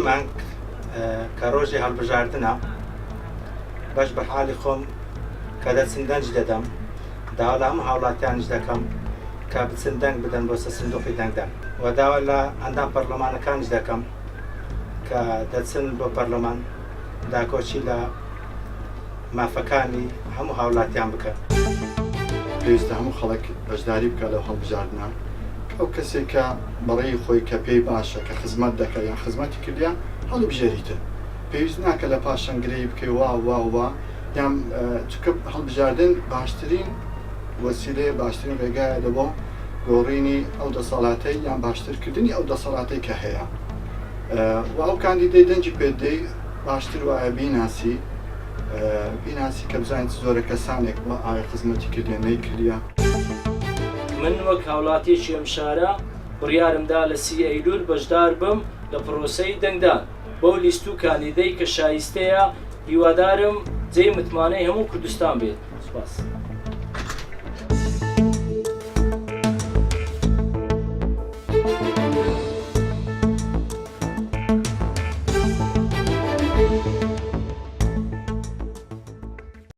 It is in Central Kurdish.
مانگ کە ڕۆژی هەڵبژاردنە بەش بە حالی خۆم کە دەچن دەنج دەدەم داوا لە هەموو هاوڵاتیانش دەکەم کە بچن دەنگ بدەن بۆ سندوقی دەنگدان و داوا لە ئەندام پەرلەمانەکانش دەکەم کە دەچن بۆ پەرلەمان داکۆچی لە مافەکانی هەموو هاوڵاتیان بکەن. پێویستە هەموو خەڵک بەشداری بکە لەو هەڵبژاردنە ئەو کەسێک کە بەڕێی خۆی کە پێی باشە کە خزمەت دەکە یان خزمەتی کردیان هەڵبژێریتە پێویست ناکە لە پاشەنگرەی بکەی وا یان چکە هەڵبژاردن باشترین وەسیلەیە باشترین ڕێگایە دەبۆ گۆڕینی ئەو دەسەڵاتەی یان باشترکردنی ئەو دەسەڵاتەی کە هەیە و ئەو کاندیدەی دەنجی پێدەی باشتر وایە بیناسی کە بزانیت زۆرە کەسانێک وە ئایا خزمەتی کردیان نەیکردیە. من وەک هاوڵاتیەکی ئەم شارە بڕیارمدا لە 30 ئەیلول بەشدار بم لە پرۆسەی دەنگدان بەو لیست و کاندیدەی کە شایستەیە هیوادارم جێی متمانەی هەموو کوردستان بێت. سوپاس.